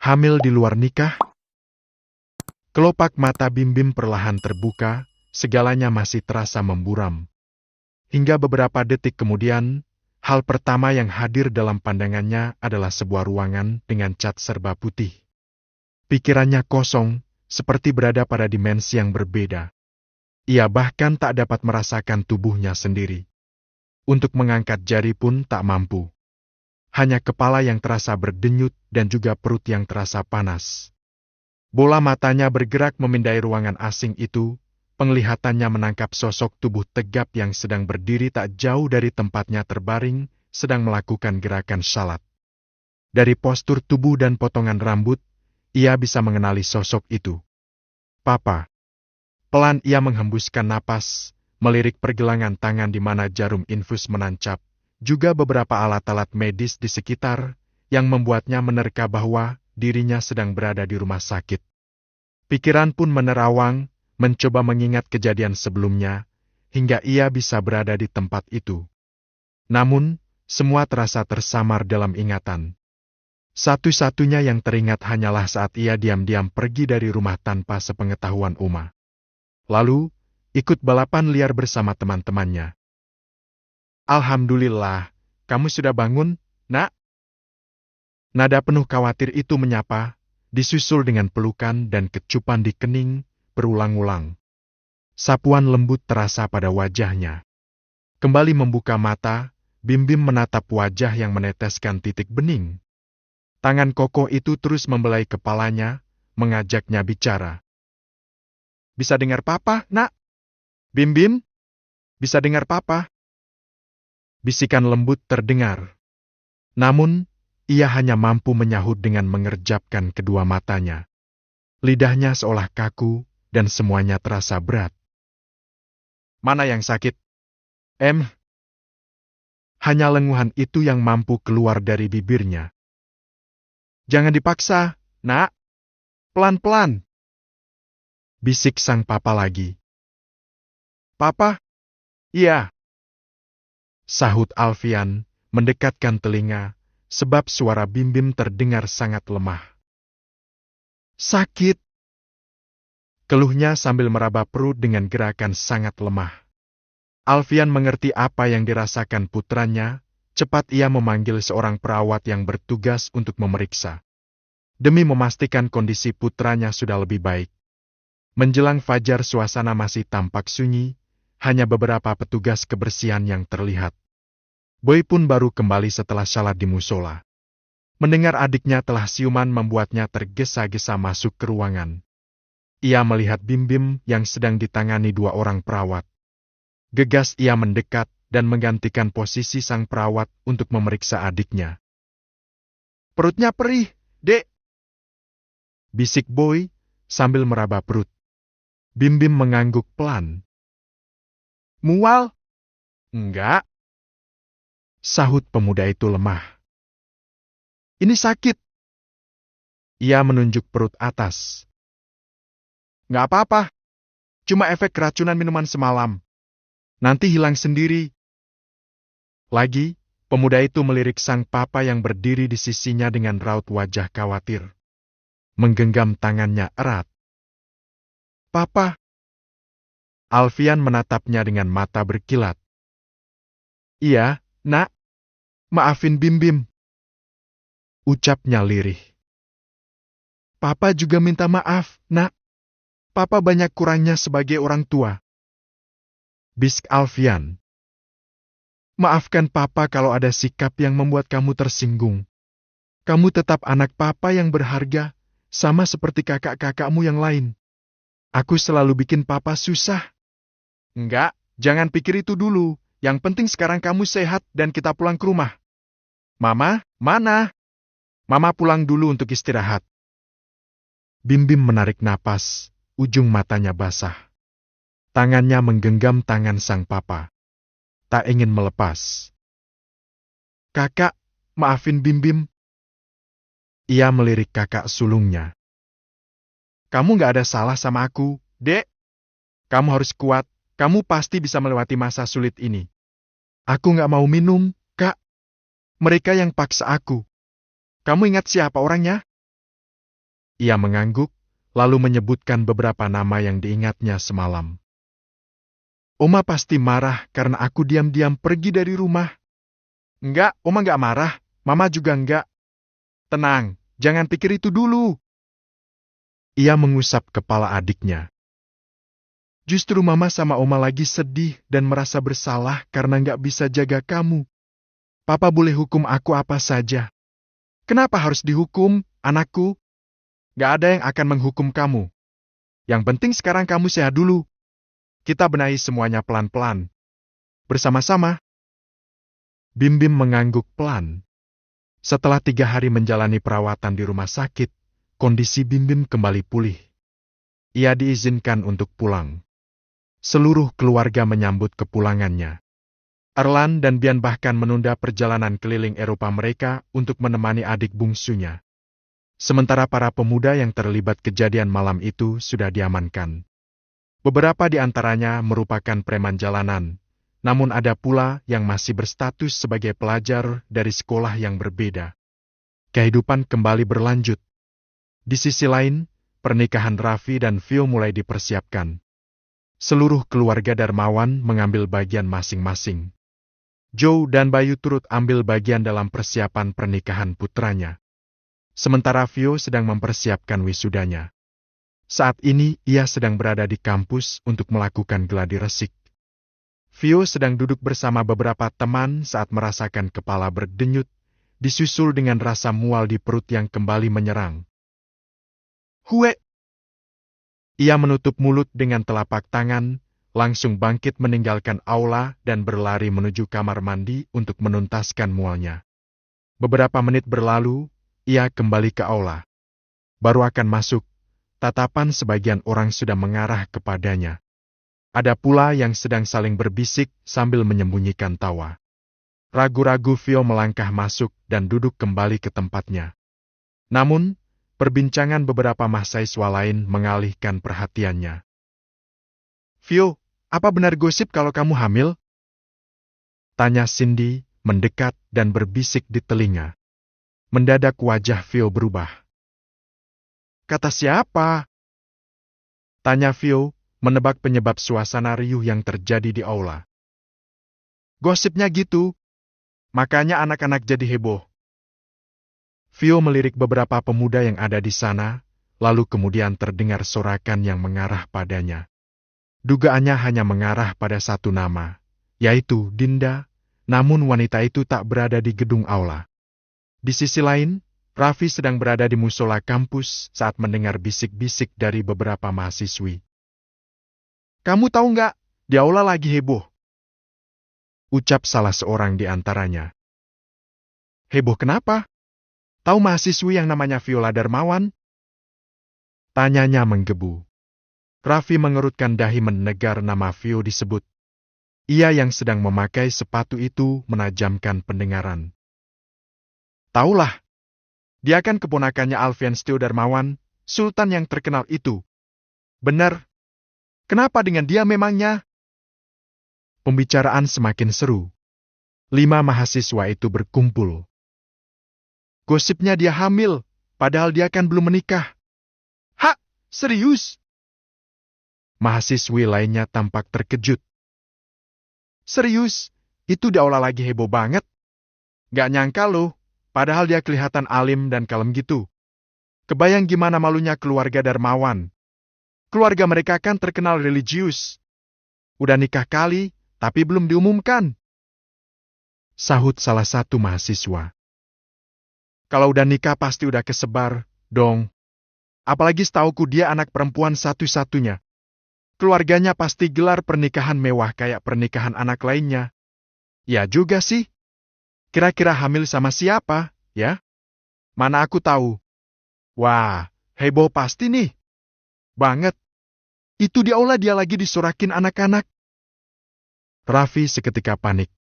Hamil di luar nikah? Kelopak mata Bim-Bim perlahan terbuka, segalanya masih terasa memburam. Hingga beberapa detik kemudian, hal pertama yang hadir dalam pandangannya adalah sebuah ruangan dengan cat serba putih. Pikirannya kosong, seperti berada pada dimensi yang berbeda. Ia bahkan tak dapat merasakan tubuhnya sendiri. Untuk mengangkat jari pun tak mampu. Hanya kepala yang terasa berdenyut dan juga perut yang terasa panas. Bola matanya bergerak memindai ruangan asing itu, penglihatannya menangkap sosok tubuh tegap yang sedang berdiri tak jauh dari tempatnya terbaring, sedang melakukan gerakan salat. Dari postur tubuh dan potongan rambut, ia bisa mengenali sosok itu. Papa. Pelan ia menghembuskan napas, melirik pergelangan tangan di mana jarum infus menancap, juga beberapa alat-alat medis di sekitar, yang membuatnya menerka bahwa dirinya sedang berada di rumah sakit. Pikiran pun menerawang, mencoba mengingat kejadian sebelumnya, hingga ia bisa berada di tempat itu. Namun, semua terasa tersamar dalam ingatan. Satu-satunya yang teringat hanyalah saat ia diam-diam pergi dari rumah tanpa sepengetahuan Uma. Lalu, ikut balapan liar bersama teman-temannya. Alhamdulillah, kamu sudah bangun, Nak? Nada penuh khawatir itu menyapa, disusul dengan pelukan dan kecupan di kening, berulang-ulang. Sapuan lembut terasa pada wajahnya. Kembali membuka mata, Bim-Bim menatap wajah yang meneteskan titik bening. Tangan kokoh itu terus membelai kepalanya, mengajaknya bicara. Bisa dengar Papa, Nak? Bim-Bim? Bisa dengar Papa? Bisikan lembut terdengar. Namun, ia hanya mampu menyahut dengan mengerjapkan kedua matanya. Lidahnya seolah kaku, dan semuanya terasa berat. Mana yang sakit? Hanya lenguhan itu yang mampu keluar dari bibirnya. Jangan dipaksa, Nak. Pelan-pelan. Bisik sang papa lagi. Papa? Iya. Sahut Alfian, mendekatkan telinga, sebab suara Bim-Bim terdengar sangat lemah. Sakit. Keluhnya sambil meraba perut dengan gerakan sangat lemah. Alfian mengerti apa yang dirasakan putranya, cepat ia memanggil seorang perawat yang bertugas untuk memeriksa. Demi memastikan kondisi putranya sudah lebih baik. Menjelang fajar suasana masih tampak sunyi, hanya beberapa petugas kebersihan yang terlihat. Boy pun baru kembali setelah salat di musola. Mendengar adiknya telah siuman membuatnya tergesa-gesa masuk ke ruangan. Ia melihat Bim-Bim yang sedang ditangani dua orang perawat. Gegas ia mendekat dan menggantikan posisi sang perawat untuk memeriksa adiknya. Perutnya perih, Dek. Bisik Boy sambil meraba perut. Bim-Bim mengangguk pelan. Mual? Enggak. Sahut pemuda itu lemah. Ini sakit. Ia menunjuk perut atas. Nggak apa-apa. Cuma efek keracunan minuman semalam. Nanti hilang sendiri. Lagi, pemuda itu melirik sang papa yang berdiri di sisinya dengan raut wajah khawatir. Menggenggam tangannya erat. Papa. Alfian menatapnya dengan mata berkilat. Iya, Nak. Maafin Bim-Bim. Ucapnya lirih. Papa juga minta maaf, Nak. Papa banyak kurangnya sebagai orang tua. Bisik Alfian. Maafkan Papa kalau ada sikap yang membuat kamu tersinggung. Kamu tetap anak Papa yang berharga, sama seperti kakak-kakakmu yang lain. Aku selalu bikin Papa susah. Enggak, jangan pikir itu dulu. Yang penting sekarang kamu sehat dan kita pulang ke rumah. Mama, mana? Mama pulang dulu untuk istirahat. Bim-Bim menarik napas, ujung matanya basah. Tangannya menggenggam tangan sang papa. Tak ingin melepas. Kakak, maafin Bim-Bim. Ia melirik kakak sulungnya. Kamu gak ada salah sama aku, Dek. Kamu harus kuat, kamu pasti bisa melewati masa sulit ini. Aku gak mau minum, Kak. Mereka yang paksa aku. Kamu ingat siapa orangnya? Ia mengangguk, lalu menyebutkan beberapa nama yang diingatnya semalam. Oma pasti marah karena aku diam-diam pergi dari rumah. Enggak, Oma enggak marah. Mama juga enggak. Tenang, jangan pikir itu dulu. Ia mengusap kepala adiknya. Justru Mama sama Oma lagi sedih dan merasa bersalah karena enggak bisa jaga kamu. Papa boleh hukum aku apa saja. Kenapa harus dihukum, anakku? Gak ada yang akan menghukum kamu. Yang penting sekarang kamu sehat dulu. Kita benahi semuanya pelan-pelan. Bersama-sama. Bim Bim mengangguk pelan. Setelah 3 hari menjalani perawatan di rumah sakit, kondisi Bim Bim kembali pulih. Ia diizinkan untuk pulang. Seluruh keluarga menyambut kepulangannya. Erlan dan Bian bahkan menunda perjalanan keliling Eropa mereka untuk menemani adik bungsunya. Sementara para pemuda yang terlibat kejadian malam itu sudah diamankan. Beberapa di antaranya merupakan preman jalanan, namun ada pula yang masih berstatus sebagai pelajar dari sekolah yang berbeda. Kehidupan kembali berlanjut. Di sisi lain, pernikahan Raffi dan Vio mulai dipersiapkan. Seluruh keluarga Darmawan mengambil bagian masing-masing. Joe dan Bayu turut ambil bagian dalam persiapan pernikahan putranya. Sementara Vio sedang mempersiapkan wisudanya. Saat ini ia sedang berada di kampus untuk melakukan gladi resik. Vio sedang duduk bersama beberapa teman saat merasakan kepala berdenyut, disusul dengan rasa mual di perut yang kembali menyerang. Hue! Ia menutup mulut dengan telapak tangan, langsung bangkit meninggalkan aula dan berlari menuju kamar mandi untuk menuntaskan mualnya. Beberapa menit berlalu, ia kembali ke aula. Baru akan masuk, tatapan sebagian orang sudah mengarah kepadanya. Ada pula yang sedang saling berbisik sambil menyembunyikan tawa. Ragu-ragu Vio melangkah masuk dan duduk kembali ke tempatnya. Namun, perbincangan beberapa mahasiswa lain mengalihkan perhatiannya. Vio, apa benar gosip kalau kamu hamil? Tanya Cindy, mendekat dan berbisik di telinga. Mendadak wajah Vio berubah. Kata siapa? Tanya Vio, menebak penyebab suasana riuh yang terjadi di aula. Gosipnya gitu. Makanya anak-anak jadi heboh. Vio melirik beberapa pemuda yang ada di sana, lalu kemudian terdengar sorakan yang mengarah padanya. Dugaannya hanya mengarah pada satu nama, yaitu Dinda, namun wanita itu tak berada di gedung aula. Di sisi lain, Raffi sedang berada di musola kampus saat mendengar bisik-bisik dari beberapa mahasiswi. Kamu tahu nggak, di aula lagi heboh? Ucap salah seorang di antaranya. Heboh kenapa? Tahu mahasiswi yang namanya Viola Darmawan? Tanyanya menggebu. Raffi mengerutkan dahi mendengar nama Vio disebut. Ia yang sedang memakai sepatu itu menajamkan pendengaran. Taulah, dia kan keponakannya Alfian Setio Darmawan, Sultan yang terkenal itu. Benar. Kenapa dengan dia memangnya? Pembicaraan semakin seru. 5 mahasiswa itu berkumpul. Gosipnya dia hamil, padahal dia kan belum menikah. Hah? Serius? Mahasiswi lainnya tampak terkejut. Serius? Itu di aula lagi heboh banget. Gak nyangka loh, padahal dia kelihatan alim dan kalem gitu. Kebayang gimana malunya keluarga Darmawan. Keluarga mereka kan terkenal religius. Udah nikah kali, tapi belum diumumkan. Sahut salah satu mahasiswa. Kalau udah nikah pasti udah kesebar, dong. Apalagi setauku dia anak perempuan satu-satunya. Keluarganya pasti gelar pernikahan mewah kayak pernikahan anak lainnya. Ya juga sih. Kira-kira hamil sama siapa, ya? Mana aku tahu. Wah, heboh pasti nih. Banget. Itu di aula dia lagi disorakin anak-anak. Raffi seketika panik.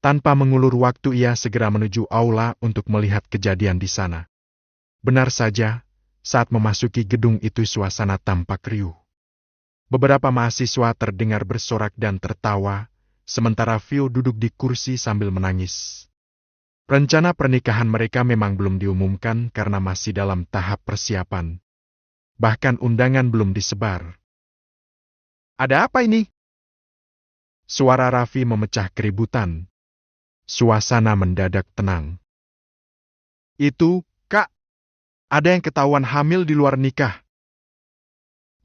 Tanpa mengulur waktu ia segera menuju aula untuk melihat kejadian di sana. Benar saja, saat memasuki gedung itu suasana tampak riuh. Beberapa mahasiswa terdengar bersorak dan tertawa, sementara Vio duduk di kursi sambil menangis. Rencana pernikahan mereka memang belum diumumkan karena masih dalam tahap persiapan. bahkan undangan belum disebar. Ada apa ini? Suara Raffi memecah keributan. Suasana mendadak tenang. Itu, Kak. Ada yang ketahuan hamil di luar nikah.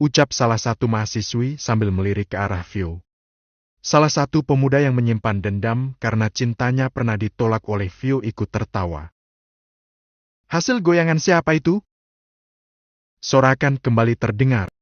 Ucap salah satu mahasiswi sambil melirik ke arah Vio. Salah satu pemuda yang menyimpan dendam karena cintanya pernah ditolak oleh Vio ikut tertawa. Hasil goyangan siapa itu? Sorakan kembali terdengar.